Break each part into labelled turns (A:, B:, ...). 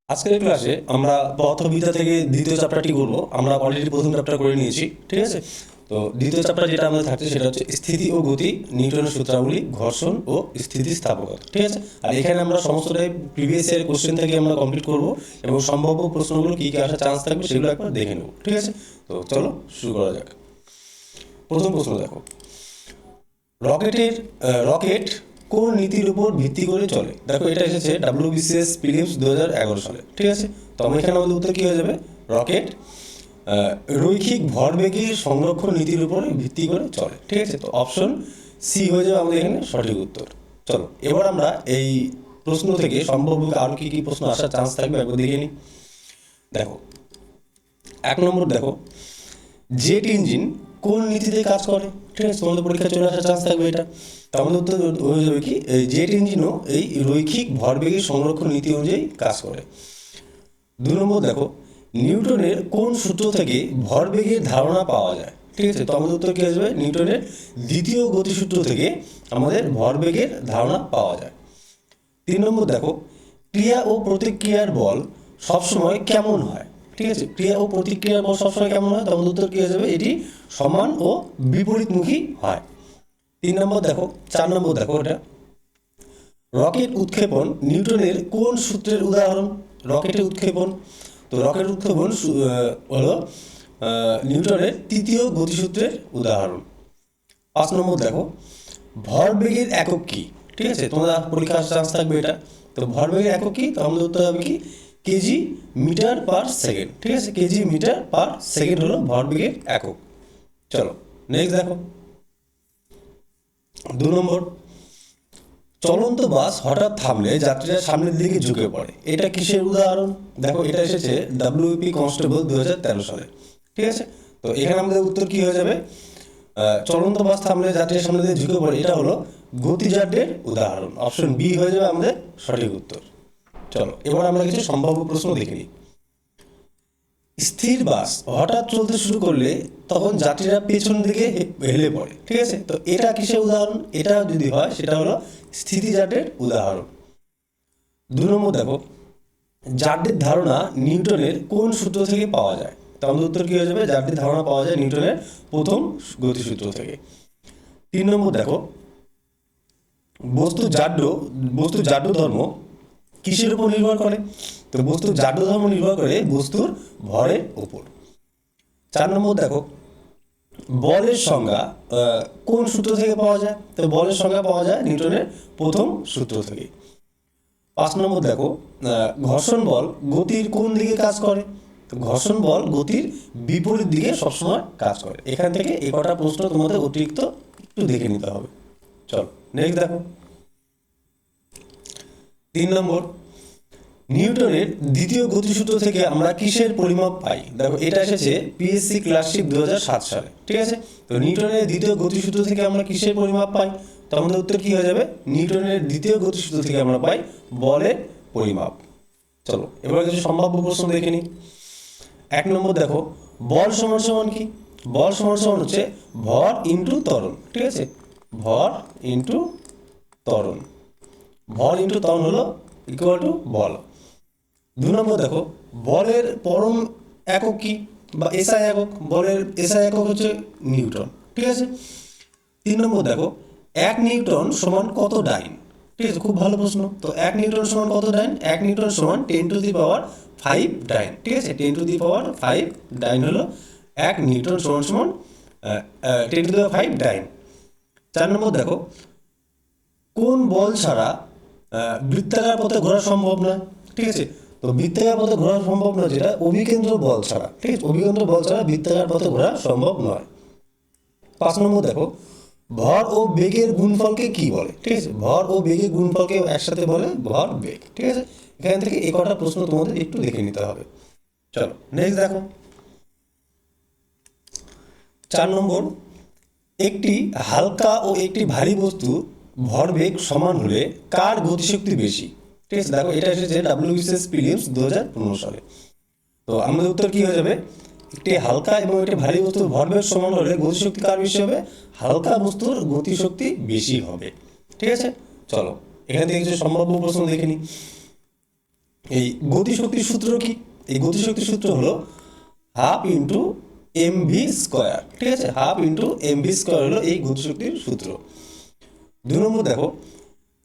A: আজকের ক্লাসে আমরা পদার্থবিদ্যা থেকে দ্বিতীয় চ্যাপ্টারটি করবো। আমরা অলরেডি প্রথম চ্যাপ্টার করে নিয়েছি, ঠিক আছে। তো দ্বিতীয় চ্যাপ্টার যেটা আমাদের থাকছে সেটা হচ্ছে স্থিতি ও গতি, নিউটনের সূত্রাবলী, ঘর্ষণ ও স্থিতিস্থাপকতা, ঠিক আছে। আর এখানে আমরা সমস্তটাই প্রিভিয়াস ইয়ার কোশ্চেন থেকে আমরা কমপ্লিট করবো এবং সম্ভাব্য প্রশ্নগুলো কী কী আসার চান্স থাকবে সেগুলো একবার দেখে নেবো, ঠিক আছে। তো চলো শুরু করা যাক। প্রথম প্রশ্ন দেখো, রকেট কোন নীতির উপর ভিত্তি করে চলে? দেখো এটা এসেছে WBCS প্রিলিমস 2011 সালে, ঠিক আছে। তো এখানে আমাদের উত্তর কী হয়ে যাবে? রকেট রৈখিক ভরবেগের সংরক্ষণ নীতির উপরে ভিত্তি করে চলে, ঠিক আছে। তো অপশন সি হয়ে যাবে আমাদের এখানে সঠিক উত্তর। চলো এবার আমরা এই প্রশ্ন থেকে সম্ভাব্য আরও কী কী প্রশ্ন আসার চান্স থাকবে একবার দেখে নিই। দেখো 1 নম্বর, দেখো জেট ইঞ্জিন কোন নীতিতে কাজ করে? ঠিক আছে, তোমাদের পরীক্ষা চলে আসার চান্স থাকবে এটা। তো আমাদের উত্তর হয়ে যাবে কি, এই জেট ইঞ্জিনও এই রৈখিক ভরবেগের সংরক্ষণ নীতি অনুযায়ী কাজ করে। 2 নম্বর, দেখো নিউটনের কোন সূত্র থেকে ভরবেগের ধারণা পাওয়া যায়? ঠিক আছে, তো আমাদের উত্তর কী আসবে? নিউটনের দ্বিতীয় গতিসূত্র থেকে আমাদের ভরবেগের ধারণা পাওয়া যায়। 3 নম্বর, দেখো ক্রিয়া ও প্রতিক্রিয়ার বল সবসময় কেমন হয়? ঠিক আছে, ক্রিয়া ও প্রতিক্রিয়ার বল সবসময় কেমন হয়? তো আমাদের উত্তর কী হয়ে যাবে? এটি সমান ও বিপরীতমুখী হয়। 3 নম্বর, দেখো 4 নম্বর, দেখো এটা রকেট উৎক্ষেপণ নিউটনের কোন সূত্রের উদাহরণ? রকেটের উৎক্ষেপণ, তো রকেট উৎক্ষেপণ হলো নিউটনের তৃতীয় গতিসূত্রের উদাহরণ। 5 নম্বর, দেখো ভরবেগের একক কী? ঠিক আছে, তোমরা পরীক্ষা আসার চান্স থাকবে এটা। তো ভরবেগের একক কী? তো আমাদের উত্তর হবে কি, কেজি মিটার পার সেকেন্ড, ঠিক আছে। কেজি মিটার পার সেকেন্ড হলো ভরবেগের একক। চলো নেক্সট দেখো 2 নম্বর, চলন্ত বাস হঠাৎ থামলে যাত্রীরা সামনের দিকে ঝুঁকে পড়ে, এটা কিসের উদাহরণ? দেখো এটা এসেছে WP কনস্টেবল 2013 সালে, ঠিক আছে। তো এখানে আমাদের উত্তর কি হয়ে যাবে? চলন্ত বাস থামলে যাত্রীরা সামনের দিকে ঝুঁকে পড়ে, এটা হলো গতিজাড্যের উদাহরণ। অপশন বি হয়ে যাবে আমাদের সঠিক উত্তর। চলো এবার আমরা কিছু সম্ভাব্য প্রশ্ন দেখে নিই। স্থির বাস হঠাৎ চলতে শুরু করলে তখন যাত্রীরা পেছন দিকে হেলে পড়ে, ঠিক আছে। তো এটা কিসের উদাহরণ? এটা যদি হয় সেটা হলো স্থিতিজাড্যের উদাহরণ। 2 নম্বর, দেখো জাড্যের ধারণা নিউটনের কোন সূত্র থেকে পাওয়া যায়? তো আমাদের উত্তর কী হয়ে যাবে? জাড্যের ধারণা পাওয়া যায় নিউটনের প্রথম গতিসূত্র থেকে। 3 নম্বর, দেখো বস্তুর জাড্য ধর্ম কিসের উপর নির্ভর করে? তো বস্তুর জাড্য ধর্ম নির্ভর করে বস্তুর ভরের উপর। 4 নম্বর, দেখো বলের সংজ্ঞা কোন সূত্র থেকে পাওয়া যায়? তো বলের সংজ্ঞা পাওয়া যায় নিউটনের প্রথম সূত্র থেকে। 5 নম্বর, দেখো ঘর্ষণ বল গতির কোন দিকে কাজ করে? তো ঘর্ষণ বল গতির বিপরীত দিকে সবসময় কাজ করে। এখান থেকে এই কটা প্রশ্ন তোমাদের অতিরিক্ত একটু দেখে নিতে হবে। চলো নেক্সট দেখো 3 নম্বর, নিউটনের দ্বিতীয় গতিসূত্র থেকে আমরা কিসের পরিমাপ পাই? দেখো এটা এসেছে PSC ক্লাসশিপ 2007 সালে, ঠিক আছে। তো নিউটনের দ্বিতীয় গতিসূত্র থেকে আমরা কিসের পরিমাপ পাই? তো আমাদের উত্তর কী হয়ে যাবে? নিউটনের দ্বিতীয় গতিসূত্র থেকে আমরা পাই বলের পরিমাপ। চলো এবার কিছু সম্ভাব্য প্রশ্ন দেখে নিই। 1 নম্বর, দেখো বল সমান সমান কি? বল সমান সমান হচ্ছে ভর ইন্টু ত্বরণ, ঠিক আছে। ভর ইন্টু ত্বরণ, ভর ইন্টু ত্বরণ হলো ইকুয়াল টু বল। 2 নম্বর, দেখো বলের পরম একক কি বা এসআই একক? বলের এসআই একক হচ্ছে নিউটন, ঠিক আছে। 3 নম্বর, দেখো 1 নিউটন সমান কত ডাইন? ঠিক আছে, খুব ভালো প্রশ্ন। তো 1 নিউটন সমান কত ডাইন? 1 নিউটন সমান 10⁵ ডাইন, ঠিক আছে। 10⁵ ডাইন হলো 1 নিউটন সমান সমান 10⁵ ডাইন। 4 নম্বর, দেখো কোন বল ছাড়া বৃত্তাকার পথে ঘোরা সম্ভব নয়? ঠিক আছে, তো বৃত্তাকার পথে ঘোরা সম্ভব নয় যেটা অভিকেন্দ্র বল ছাড়া, ঠিক আছে। অভিকেন্দ্র বল ছাড়া বৃত্তাকার পথে ঘোরা সম্ভব নয়। 5 নম্বর, দেখো ভর ও বেগের গুণফলকে কি বলে? ঠিক আছে, ভর ও বেগের গুণফলকে একসাথে বলে ভর বেগ, ঠিক আছে। এখান থেকে এই কটা প্রশ্ন তোমাদের একটু দেখে নিতে হবে। চলো নেক্সট দেখো 4 নম্বর, একটি হালকা ও একটি ভারী বস্তু ভরবেগ সমান হলে কার গতিশক্তি বেশি? ঠিক আছে, দেখো এটা এসেছে WBCS প্রিলিমস 2015 সালে। তো আমাদের উত্তর কি হয়ে যাবে? একটি হালকা এবং একটি ভারী বস্তুর ভরবেগ সমান হলে গতিশক্তি কার বেশি হবে? হালকা বস্তুর গতিশক্তি বেশি হবে, ঠিক আছে। চলো এখান থেকে কিছু সম্ভাব্য প্রশ্ন দেখে নিই। এই গতিশক্তির সূত্র কি? এই গতিশক্তির সূত্র হলো হাফ ইন্টু mv স্কোয়ার, ঠিক আছে, হাফ ইন্টু mv স্কোয়ার হলো এই গতিশক্তির সূত্র। 2 নম্বর দেখো,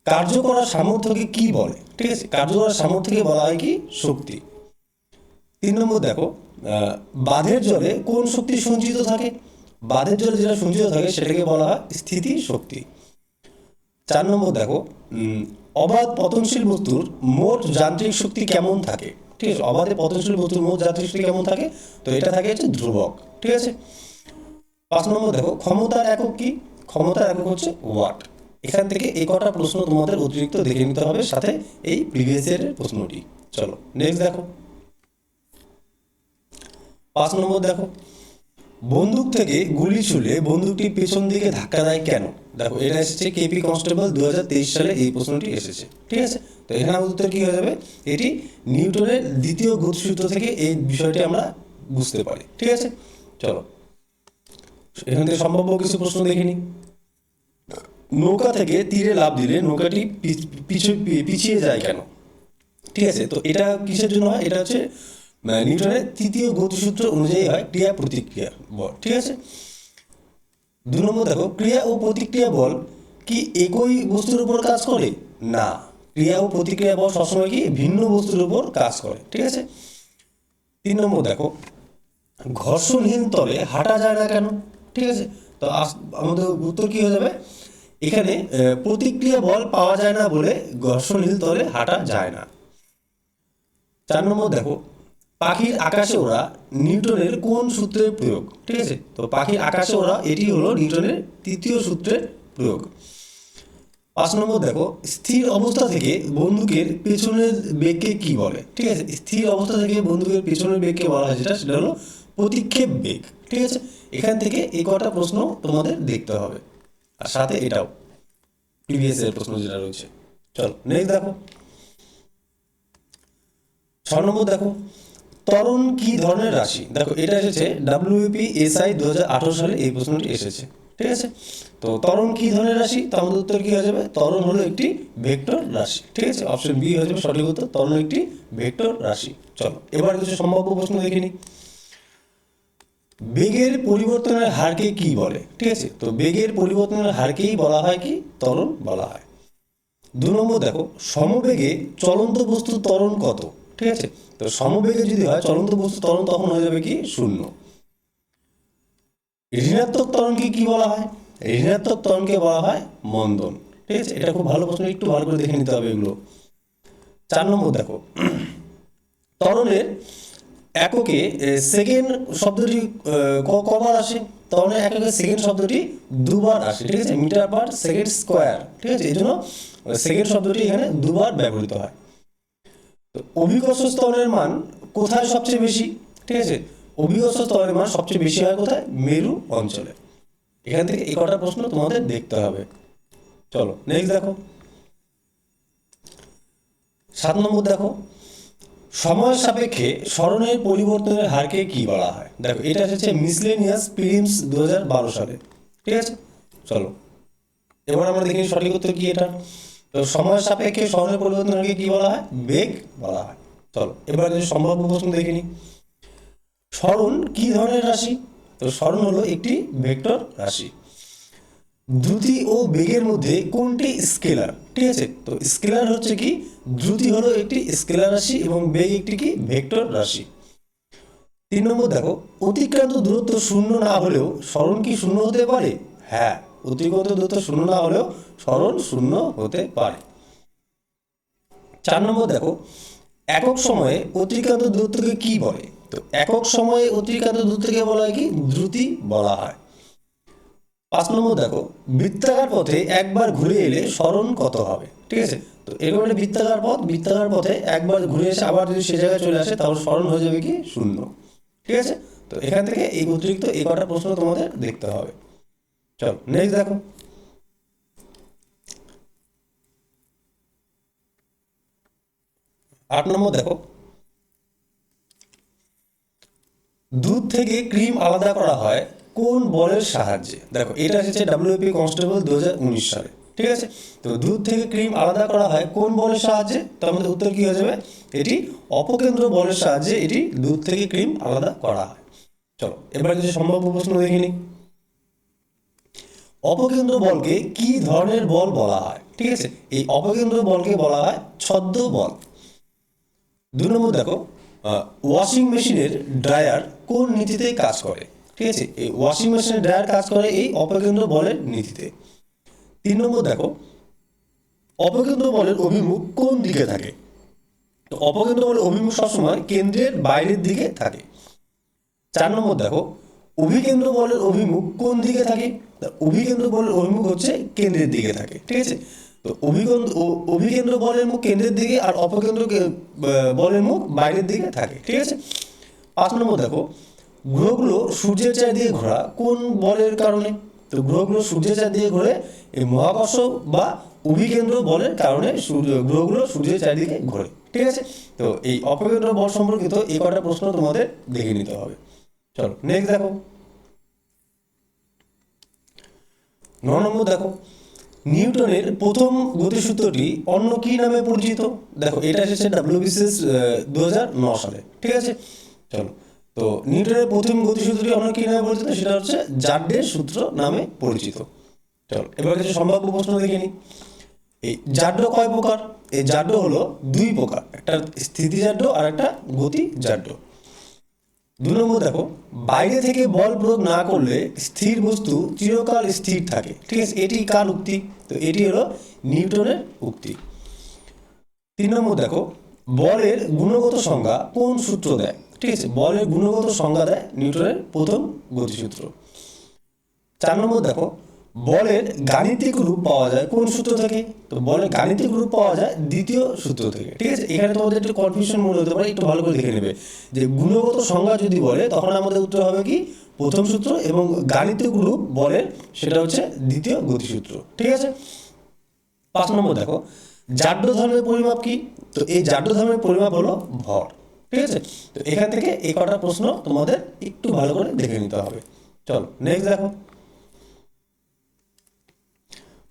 A: কার্য করার সামর্থ্যকে কি বলে? ঠিক আছে, কার্য করার সামর্থ্যকে বলা হয় কি? শক্তি। 3 নম্বর দেখো, বাঁধের জলে কোন শক্তি সঞ্চিত থাকে? বাঁধের জলে যেটা সঞ্চিত থাকে সেটাকে বলা হয় স্থিতি শক্তি। 4 নম্বর দেখো, অবাধ পতনশীল বস্তুর মোট যান্ত্রিক শক্তি কেমন থাকে? ঠিক আছে, অবাধে পতনশীল বস্তুর মোট যান্ত্রিক শক্তি কেমন থাকে? তো এটা থাকে হচ্ছে ধ্রুবক, ঠিক আছে। 5 নম্বর দেখো, ক্ষমতার একক কি? ক্ষমতার একক হচ্ছে ওয়াট। এখান থেকে এই কটা প্রশ্ন তোমাদের অতিরিক্ত দেখে নিতে হবে, সাথে এই প্রিভিয়াস ইয়ারের প্রশ্নটি। চলো নেক্সট দেখো। 5 নম্বর দেখো, বন্দুক থেকে গুলি ছুড়লে বন্দুকটি পেছন দিকে ধাক্কা দেয় কেন? দেখো এটা এসেছে কেপি কনস্টেবল 2023 সালে এই প্রশ্নটি এসেছে, ঠিক আছে। তো এখানে আমাদের উত্তর কী হয়ে যাবে? এটি নিউটনের দ্বিতীয় গতিসূত্র থেকে এই বিষয়টি আমরা বুঝতে পারি, ঠিক আছে। চলো এখান থেকে সম্ভাব্য কিছু প্রশ্ন দেখে নিই। নৌকা থেকে তীরে লাফ দিলে নৌকাটি পিছিয়ে যায় কেন? ঠিক আছে, তো এটা কিসের জন্য হয়? এটা হচ্ছে নিউটনের তৃতীয় গতিসূত্র অনুযায়ী হয় ক্রিয়া প্রতিক্রিয়া বল, ঠিক আছে। 2 নম্বর দেখো, ক্রিয়া ও প্রতিক্রিয়া বল কি একই বস্তুর উপর কাজ করে? না, ক্রিয়া ও প্রতিক্রিয়া বল সবসময় কি ভিন্ন বস্তুর উপর কাজ করে, ঠিক আছে। 3 নম্বর দেখো, ঘর্ষণহীন তলে হাঁটা যায় না কেন? ঠিক আছে, তো আমাদের উত্তর কি হয়ে যাবে? এখানে প্রতিক্রিয়া বল পাওয়া যায় না বলে ঘর্ষণহীন তলে হাঁটা যায় না। 4 নম্বর দেখো, পাখির আকাশে ওড়া নিউটনের কোন সূত্রের প্রয়োগ? ঠিক আছে, তো পাখির আকাশে ওড়া এটি হলো নিউটনের তৃতীয় সূত্রের প্রয়োগ। 5 নম্বর দেখো, স্থির অবস্থা থেকে বন্দুকের পেছনের বেগকে কি বলে? ঠিক আছে, স্থির অবস্থা থেকে বন্দুকের পেছনের বেগকে বলা হয় যেটা, সেটা হলো প্রতিক্ষেপ বেগ, ঠিক আছে। এখান থেকে এই কটা প্রশ্ন তোমাদের দেখতে হবে, আর সাথে এটাও প্রিভিয়াস এর প্রশ্ন যেটা রয়েছে। চলো নেক্সট দেখো। 6 নম্বর দেখো, ত্বরণ কি ধরনের রাশি? দেখো এটা এসেছে WPSI 2018 সালে এই প্রশ্নটি এসেছে, ঠিক আছে। তো ত্বরণ কি ধরনের রাশি? তো আমাদের উত্তর কি হয়ে যাবে? ত্বরণ হলো একটি ভেক্টর রাশি, ঠিক আছে। অপশন বি হয়ে যাবে সঠিক উত্তর, ত্বরণ একটি ভেক্টর রাশি। চলো এবার কিছু সম্ভাব্য প্রশ্ন দেখে নিই। বেগের পরিবর্তনের হারকে কি বলে? ঠিক আছে, তো বেগের পরিবর্তনের হারকেই বলা হয় কি? ত্বরণ বলা হয়। 2 নম্বর দেখো, সমবেগে চলন্ত বস্তুর ত্বরণ কত? ঠিক আছে, তো সমবেগে যদি হয় চলন্ত বস্তুর ত্বরণ তখন হয়ে যাবে কি? 0। ঋণাত্মক ত্বরণকে কি বলা হয়? ঋণাত্মক ত্বরণকে বলা হয় মন্দন, ঠিক আছে। এটা খুব ভালো প্রশ্ন, একটু ভালো করে দেখে নিতে হবে এগুলো। 4 নম্বর দেখো, ত্বরণের এককে সেকেন্ড শব্দটি কবার আসে? ত্বরণের এককে সেকেন্ড শব্দটি দুবার আসে, ঠিক আছে, মিটার পার সেকেন্ড স্কোয়ার, ঠিক আছে। এই জন্য সেকেন্ড শব্দটি এখানে দুবার ব্যবহৃত হয়। তো অভিকর্ষ স্তরের মান কোথায় সবচেয়ে বেশি? ঠিক আছে, অভিকর্ষ স্তরের মান সবচেয়ে বেশি হয় কোথায়? মেরু অঞ্চলে। এখান থেকে এই কটা প্রশ্ন তোমাদের দেখতে হবে। চলো নেক্সট দেখো। 7 নম্বর দেখো, সময়ের সাপেক্ষে স্মরণের পরিবর্তনের হারকে কি বলা হয়? দেখো এটা এসেছে মিসলেনিয়াস প্রিলিমস 2012 সালে, ঠিক আছে। চলো এবার আমরা দেখি সঠিক উত্তর কি এটা। তো সময়ের সাপেক্ষে স্মরণের পরিবর্তনের হারকে কি বলা হয়? বেগ বলা হয়। চলো এবার কিছু সম্ভাব্য প্রশ্ন দেখে নিই। স্মরণ কি ধরনের রাশি? তো স্মরণ হলো একটি ভেক্টর রাশি। দ্রুতি ও বেগের মধ্যে কোনটি স্কেলার? ঠিক আছে, তো স্কেলার হচ্ছে কি? দ্রুতি হলো একটি স্কেলার রাশি এবং বেগ একটি কি? ভেক্টর রাশি। 3 নম্বর দেখো, অতিক্রান্ত দূরত্ব শূন্য না হলেও স্মরণ কি শূন্য হতে পারে? হ্যাঁ, অতিক্রান্ত দূরত্ব শূন্য না হলেও স্মরণ শূন্য হতে পারে। 4 নম্বর দেখো, একক সময়ে অতিক্রান্ত দূরত্বকে কি বলে? তো একক সময়ে অতিক্রান্ত দূরত্বকে বলা হয় কি? দ্রুতি বলা হয়। 5 নম্বর দেখো, বৃত্তাকার পথে একবার ঘুরে এলে স্মরণ কত হবে? ঠিক আছে, তো এরকম একটা বৃত্তাকার পথ, বৃত্তাকার পথে একবার ঘুরে এসে আবার যদি সে জায়গায় চলে আসে তাহলে স্মরণ হয়ে যাবে কি? 0, ঠিক আছে। তো এখান থেকে এই অতিরিক্ত এই কটা প্রশ্ন তোমাদের দেখতে হবে। চলো নেক্সট দেখো। 8 নম্বর দেখো, দুধ থেকে ক্রিম আলাদা করা হয় কোন বলের সাহায্যে? দেখো এটা এসেছে WP কনস্টেবল 2019 সালে, ঠিক আছে? তো দুধ থেকে ক্রিম আলাদা করা হয় কোন বলের সাহায্যে? তো আমাদের উত্তর কি হয়ে যাবে? এটি অপকেন্দ্র বলের সাহায্যে এটি দুধ থেকে ক্রিম আলাদা করা হয়। চলো এবার কিছু সম্ভাব্য প্রশ্ন দেখে নিই। অপকেন্দ্র বলকে কি ধরনের বল বলা হয়? ঠিক আছে, এই অপকেন্দ্র বলকে বলা হয় ছদ্ম বল। 2 নম্বর দেখো, ওয়াশিং মেশিনের ড্রায়ার কোন নীতিতে কাজ করে? ঠিক আছে, এই ওয়াশিং মেশিনের ড্রায়ার কাজ করে এই অপকেন্দ্র বলের নীতিতে। 3 নম্বর দেখো, অপকেন্দ্র বলের অভিমুখ কোন দিকে থাকে? তো অপকেন্দ্র বলের অভিমুখ সবসময় কেন্দ্রের বাইরের দিকে থাকে। 4 নম্বর দেখো, অভিকেন্দ্র বলের অভিমুখ কোন দিকে থাকে? অভিকেন্দ্র বলের অভিমুখ হচ্ছে কেন্দ্রের দিকে থাকে। ঠিক আছে, তো অভিকেন্দ্র বলের মুখ কেন্দ্রের দিকে আর অপকেন্দ্র বলের মুখ বাইরের দিকে থাকে। ঠিক আছে। 5 নম্বর দেখো, গ্রহগুলো সূর্যের চারদিকে ঘোরা কোন বলের কারণে? তো গ্রহগুলো সূর্যের চারদিকে ঘোরে এই মহাকর্ষ বা অভিকেন্দ্র বলের কারণে গ্রহগুলো সূর্যের চারদিকে ঘোরে। ঠিক আছে, তো এই অপকেন্দ্র বল সম্পর্কিত এই কটা প্রশ্ন তোমাদের দেখে নিতে হবে। চলো নেক্সট দেখো, 9 নম্বর দেখো, নিউটনের প্রথম গতিসূত্রটি অন্য কি নামে পরিচিত? দেখো এটা এসেছে WBCS 2009 সালে। ঠিক আছে, চলো, তো নিউটনের প্রথম গতিসূত্রটি অন্য কি নামে পরিচিত? সেটা হচ্ছে জাড্ডের সূত্র নামে পরিচিত। চলো এবার কিছু সম্ভাব্য প্রশ্ন দেখে নিই। এই জাড্ড কয় প্রকার? এই জাড্ড হলো 2 প্রকার, একটা স্থিতিজাড্য আর একটা গতিজাড্য। 2 নম্বর দেখো, বাইরে থেকে বল প্রয়োগ না করলে স্থির বস্তু চিরকাল স্থির থাকে। ঠিক আছে, এটি কার উক্তি? তো এটি হলো নিউটনের উক্তি। 3 নম্বর দেখো, বলের গুণগত সংজ্ঞা কোন সূত্র দেয়? ঠিক আছে, বলের গুণগত সংজ্ঞা দেয় নিউটনের প্রথম গতিসূত্র। 4 নম্বর দেখো, বলের গাণিতিক রূপ পাওয়া যায় কোন সূত্র থেকে? তো বলের গাণিতিক রূপ পাওয়া যায় দ্বিতীয় সূত্র থেকে। ঠিক আছে, এখানে তোমাদের একটু কনফিউশন মনে হতে পারে, একটু ভালো করে দেখে নেবে যে গুণগত সংজ্ঞা যদি বলে তখন আমাদের উত্তর হবে কি প্রথম সূত্র, এবং গাণিতিক রূপ বলের সেটা হচ্ছে দ্বিতীয় গতিসূত্র। ঠিক আছে। 5 নম্বর দেখো, জাড্য ধর্মের পরিমাপ কি? তো এই জাড্য ধর্মের পরিমাপ হলো ভর। ঠিক আছে, তো এখান থেকে এই কটা প্রশ্ন তোমাদের একটু ভালো করে দেখে নিতে হবে। চলো নেক্সট দেখো,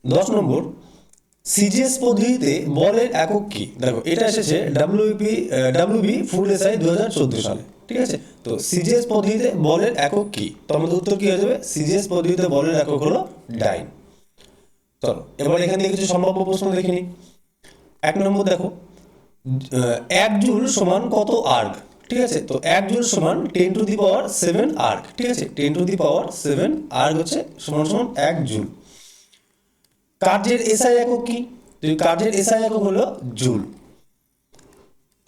A: 10 নম্বর, সিজিএস পদ্ধতিতে বলের একক কি? দেখো এটা এসেছে WB ফুল এসআই 2014 সালে। ঠিক আছে, তো সিজিএস পদ্ধতিতে বলের একক কি? তো আমাদের উত্তর কি হয়ে যাবে? সিজিএস পদ্ধতিতে বলের একক হলো ডাইন। চলো এবার এখান থেকে কিছু সম্ভাব্য প্রশ্ন দেখে নিই। 1 নম্বর দেখো, 1 জুল সমান কত আর্গ? ঠিক আছে, তো 1 জুল সমান 10⁷ আর্গ। ঠিক আছে, 10⁷ আর্গ হচ্ছে সমান সমান 1 জুল। কার্যের এসআই একক কি? তো কার্যের এসআই একক হলো জুল।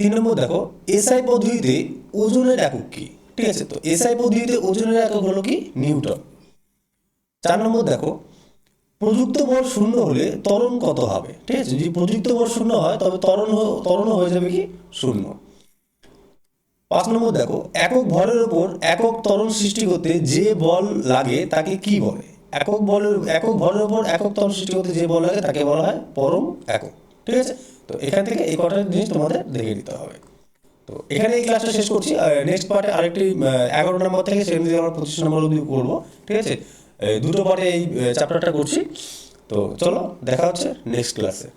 A: 3 নম্বর দেখো, এসআই পদ্ধতিতে ওজনের একক কি? ঠিক আছে, তো এসআই পদ্ধতিতে ওজনের একক হলো কি নিউটন। 4 নম্বর দেখো, প্রযুক্ত বল শূন্য হলে ত্বরণ কত হবে? ঠিক আছে, যদি প্রযুক্ত বল শূন্য হয় তবে ত্বরণ হয়ে যাবে কি শূন্য। 5 নম্বর দেখো, একক ভরের উপর একক ত্বরণ সৃষ্টি করতে যে বল লাগে তাকে কি বলে? একক ভরের উপর একক ত্বরণ সৃষ্টি করতে যে বল লাগে তাকে বলা হয় পরম একক। ঠিক আছে, তো এখান থেকে এই কটা জিনিস তোমাদের দেখে নিতে হবে। তো এখানে এই ক্লাসটা শেষ করছি। নেক্সট পার্টে আরেকটি 11 নম্বর থেকে সেখান থেকে আমরা 25 নম্বর অবধি করবো। ঠিক আছে, দুটো পার্টে এই চ্যাপ্টারটা করছি। তো চলো দেখা হচ্ছে নেক্সট ক্লাসে।